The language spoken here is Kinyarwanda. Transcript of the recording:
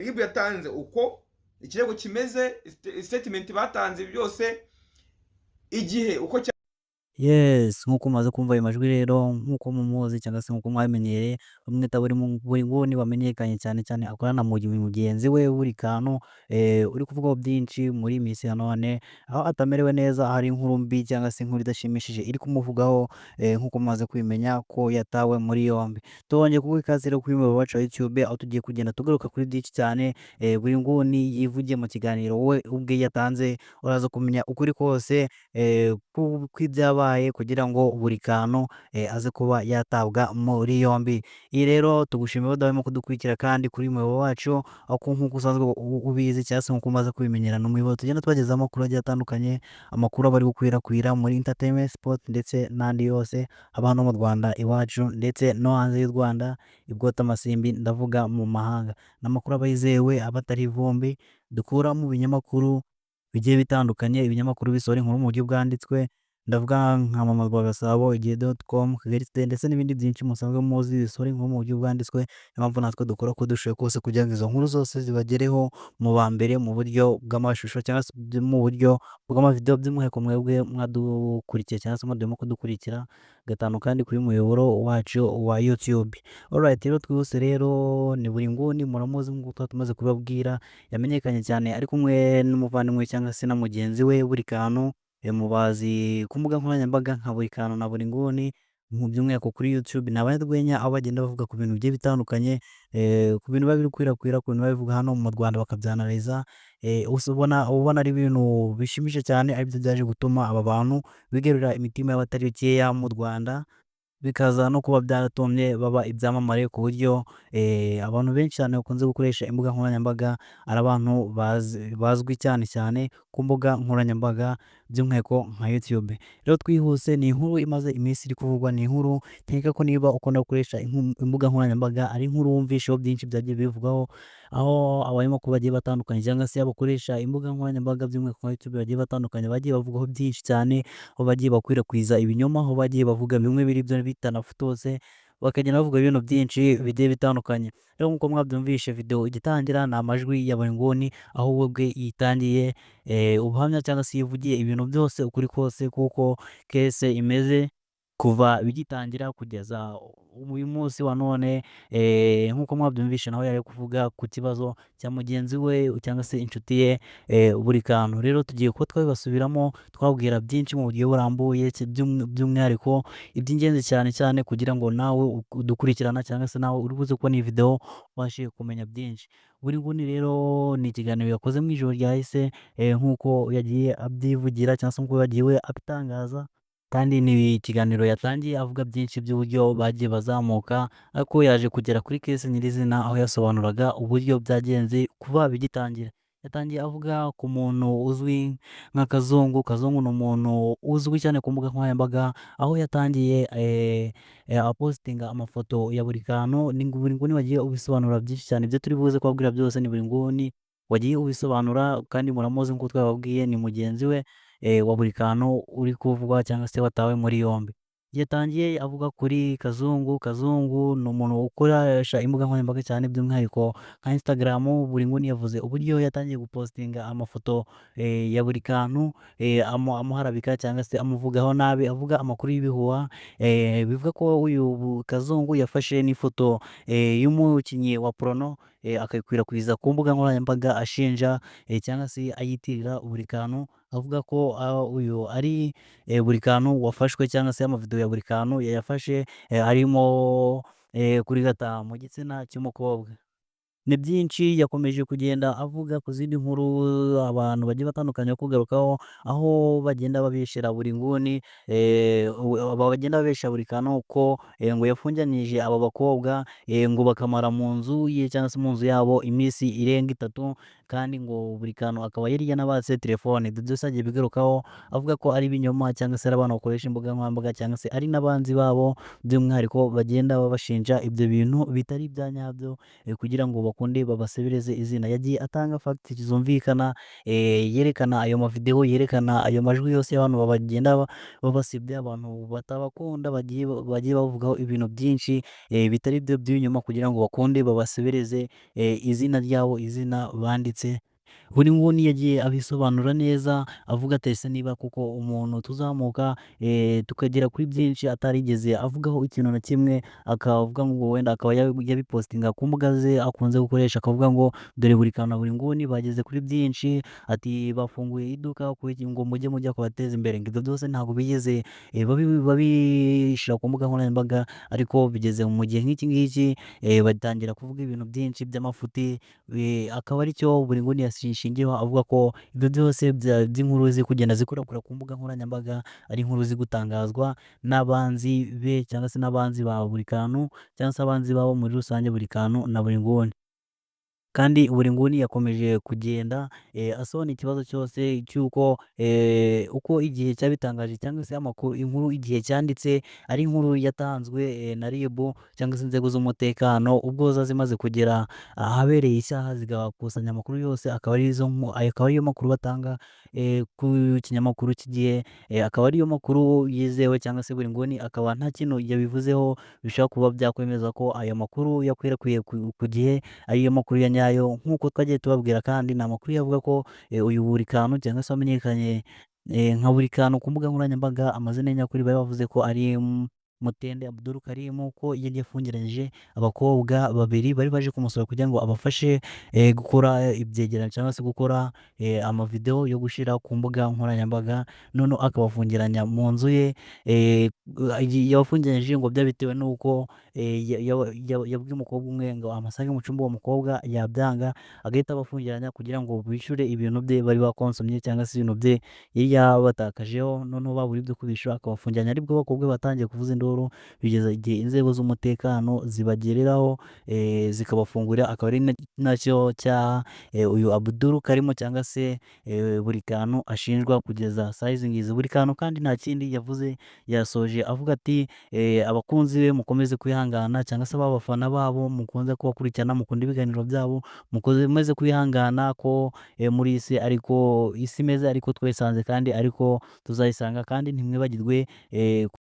RIB yatanze uko ikirego kimeze, statement batanze byose, igihe uko Yes, nk'uko mumaze kumva ayo majwi rero, nk'uko mumuzi cyangwa se nk'uko mwabimenyereye, bamwita buri nguni wamenyekanye cyane cyane akorana na mugenzi we buri kantu, uri kuvugaho byinshi muri iyi minsi ya none, aho atamerewe neza, hari inkuru mbi cyangwa se inkuru idashimishije iri kumuvugaho, nk'uko mumaze kubimenya ko yatawe muri yombi. Tubonye kuguha ikaze rero kuri uyu muyoboro wacu wa YouTube, aho tugiye kugenda tugaruka kuri byinshi cyane, buri nguni yivugiye mu kiganiro we ubwe yatanze, uraza kumenya ukuri kose kw'ibyabaye kugira ngo buri kantu aze kuba yatabwa muri yombi. Iyi rero tugushimiye udahwema kudukurikira kandi kuri uyu muyoboro wacu, aho nk'uko usanzwe ubizi cyangwa se nk'uko umaze kubimenyera, ni umuyoboro tugenda tubagezaho amakuru agiye atandukanye, amakuru aba ari gukwirakwira muri entertainment, sport ndetse n'andi yose aba hano mu Rwanda iwacu ndetse no hanze y'u Rwanda, ibwota amasimbi ndavuga mu mahanga. Ni amakuru aba yizewe, aba atari ivumbi, dukura mu binyamakuru bigiye bitandukanye, ibinyamakuru bisohora inkuru mu buryo bwanditswe, ndavuga nka Mama Rwagasabo, Igihe.com, Kigali Today ndetse n'ibindi byinshi musanzwe muzi bisohora inkuru mu buryo bwanditswe. Niyo mpamvu natwe dukora uko dushoboye kose kugira ngo izo nkuru zose zibagereho mu ba mbere mu buryo bw'amashusho cyangwa se mu buryo bw'amavideo, by'umwihariko mwebwe mwadukurikiye cyangwa se mwadurimo kudukurikira gatanu kandi kuri muyoboro wacu wa YouTube. Alright, rero twihuse rero, ni buri nguni muramuzi nk'uko tuba tumaze kubabwira, yamenyekanye cyane ari kumwe n'umuvandimwe cyangwa se na mugenzi we buri kantu, mubazi ku mbuga nkoranyambaga nka buri kantu na buri nguni, mu by'umwihariko kuri YouTube ni abanyarwenya, aho bagenda bavuga ku bintu bigiye bitandukanye, ku bintu biba biri gukwirakwira, ku bintu biba bivugwa hano mu Rwanda bakabyanaliza, ubona ari ibintu bishimishije cyane, ari byo byaje gutuma aba bantu bigarurira imitima y'abatari bakeya mu Rwanda, bikaza no kuba byaratumye baba ibyamamare ku buryo abantu benshi cyane bakunze gukoresha imbuga nkoranyambaga ari abantu bazwi cyane cyane ku mbuga nkoranyambaga, by'umwihariko nka YouTube. Rero twihuse, ni inkuru imaze iminsi iri kuvugwa, ni inkuru nkeka ko niba ukunda gukoresha imbuga nkoranyambaga ari inkuru wumvisheho byinshi byagiye bivugwaho, aho abanyamakuru bagiye batandukanye cyangwa se abakoresha imbuga nkoranyambaga by'umwihariko nka YouTube bagiye batandukanye bagiye bavugaho byinshi cyane, aho bagiye bakwirakwiza ibinyoma, aho bagiye bavuga bimwe biri byo bitanafututse, bakagenda bavuga ibintu byinshi bigiye bitandukanye. Rero nk'uko mwabyumvishe video igitangira ni amajwi ya buri nguni, aho we ubwe yitangiye ubuhamya cyangwa se yivugiye ibintu byose ukuri kose kuko kese imeze kuva bigitangira kugeza uyu munsi wa none, nk'uko mwabyumvishe nawe yari kuvuga ku kibazo cya mugenzi we cyangwa se inshuti ye, buri kantu. Rero tugiye kuba twabibasubiramo twabwira byinshi mu buryo burambuye, by'umwihariko iby'ingenzi cyane cyane kugira ngo nawe udukurikirana cyangwa se nawe uri buze kubona iyi video ubashe kumenya byinshi. Buri nguni rero ni ikiganiro yakoze mu ijoro ryahise, nk'uko yagiye abyivugira cyangwa se nk'uko yagiye we abitangaza, kandi ni ikiganiro yatangiye avuga byinshi by'uburyo bagiye bazamuka, ariko yaje kugera kuri case nyirizina, aho yasobanuraga uburyo byagenze kuva bigitangira. Yatangiye avuga ku muntu uzwi nka Kazungu. Kazungu ni umuntu uzwi cyane ku mbuga nkoranyambaga, aho yatangiye apositinga amafoto ya buri kantu, ni buri nguni wagiye ubisobanura byinshi cyane, ibyo turi buze kubabwira byose ni buri nguni wagiye ubisobanura, kandi muramuzi nk'uko twababwiye ni mugenzi we wa buri kantu uri kuvugwa cyangwa se watawe muri yombi. Yatangiye avuga kuri Kazungu. Kazungu ni umuntu ukoresha imbuga nkoranyambaga cyane, by'umwihariko nka Instagram. Buri nguni yavuze uburyo yatangiye gupostinga amafoto ya buri kantu, amuharabika cyangwa se amuvugaho nabi, avuga amakuru y'ibihuha, bivuga ko uyu Kazungu yafashe n'ifoto y'umukinnyi wa Prono, akayikwirakwiza ku mbuga nkoranyambaga ashinja cyangwa se ayitirira buri kantu, avuga ko uyu ari buri kantu wafashwe cyangwa se amavideo ya buri kantu yayafashe arimo kurigata mu gitsina cy'umukobwa. Ni byinshi yakomeje kugenda avuga ku zindi nkuru abantu bagiye batandukanye bo kugarukaho, aho bagenda babeshyera buri nguni, bagenda babeshyera buri kantu ko ngo yafunganyije aba bakobwa, ngo bakamara mu nzu ye cyangwa se mu nzu yabo iminsi irenga 3, kandi ngo buri kantu akaba yari yanabatse telefone. Ibyo byose yagiye abigarukaho avuga ko ari ibinyoma cyangwa se ari abantu bakoresha imbuga nkoranyambaga cyangwa se ari n'abanzi babo by'umwihariko bagenda babashinja ibyo bintu bitari ibya nyabyo, kugira ngo bakunde babasebereze izina. Yagiye atanga fagiti zumvikana, yerekana ayo mavidewo, yerekana ayo majwi yose y'abantu bagenda babasebya, abantu batabakunda bagiye bavugaho ibintu byinshi bitari byo by'ibinyoma kugira ngo bakunde babasebereze izina ryabo, izina banditse. Buri nguni yagiye abisobanura neza avuga ati ese niba koko umuntu tuzamuka tukagera kuri byinshi atarigeze avugaho ikintu na kimwe, akavuga ngo wenda akaba yabipostinga ku mbuga ze akunze gukoresha, akavuga ngo dore buri kantu na buri nguni bageze kuri byinshi, ati bafunguye iduka ngo mujye mujya kubateza imbere. Ngo ibyo byose ntabwo bigeze babishyira ku mbuga nkoranyambaga, ariko bigeze mu gihe nk'iki ngiki batangira kuvuga ibintu byinshi by'amafuti, akaba aricyo buri nguni yashingiyeho avuga ko ibyo byose by'inkuru ziri kugenda zikwirakwira ku mbuga nkoranyambaga ari inkuru ziri gutangazwa n'abanzi be cyangwa se n'abanzi ba buri kantu cyangwa se abanzi babo muri rusange, buri kantu na buri nguni. Kandi buri nguni yakomeje kugenda asobanura ikibazo cyose cy'uko uko igihe cyabitangaje cyangwa se inkuru igihe cyanditse ari inkuru yatanzwe na RIB cyangwa se inzego z'umutekano, ubwo ziba zimaze kugera ahabereye icyaha zigakusanya amakuru yose, akaba ariyo makuru batanga ku kinyamakuru cy'igihe, akaba ariyo makuru yizewe cyangwa se buri nguni akaba nta kintu yabivuzeho bishobora kuba byakwemeza ko ayo makuru yakwirakwiye ku gihe ariyo makuru ya nyayo. Nk'uko twagiye tubabwira kandi ni amakuru avuga ko uyu buri kantu cyangwa se wamenyekanye nka buri kantu ku mbuga nkoranyambaga, amazina ye nyakuri bari bavuze ko ari Mutende Abdul Karim, ko yari yafungiranyije abakobwa babiri bari baje kumusura kugira ngo abafashe gukora ibyegeranyo cyangwa se gukora amavidewo yo gushyira ku mbuga nkoranyambaga, noneho akabafungiranya mu nzu ye. Yabafungiranyije ngo byabitewe n'uko yabwiye umukobwa umwe ngo amusange mu cyumba, uwo mukobwa yabyanga agahita abafungiranya kugira ngo bishyure ibintu bye bari bakonsomye cyangwa se ibintu bye yari yabatakajeho, noneho babura ibyo kubishyura akabafungiranya. Aribwo abakobwa batangiye kuvuza induru bigeza igihe inzego z'umutekano zibagereraho zikabafungurira, akaba ari nacyo cyaha uyu Abdul Karim cyangwa se buri kantu ashinjwa kugeza saa ngizi. Buri kantu kandi nta kindi yavuze, yasoje avuga ati abakunzi be mukomeze kwihangana cyangwa se abafana babo mukunze kubakurikirana, mukunda ibiganiro byabo, mukomeze kwihangana ko muri isi ariko isi imeze ariko twisanze kandi ariko tuzayisanga, kandi ntimwibagirwe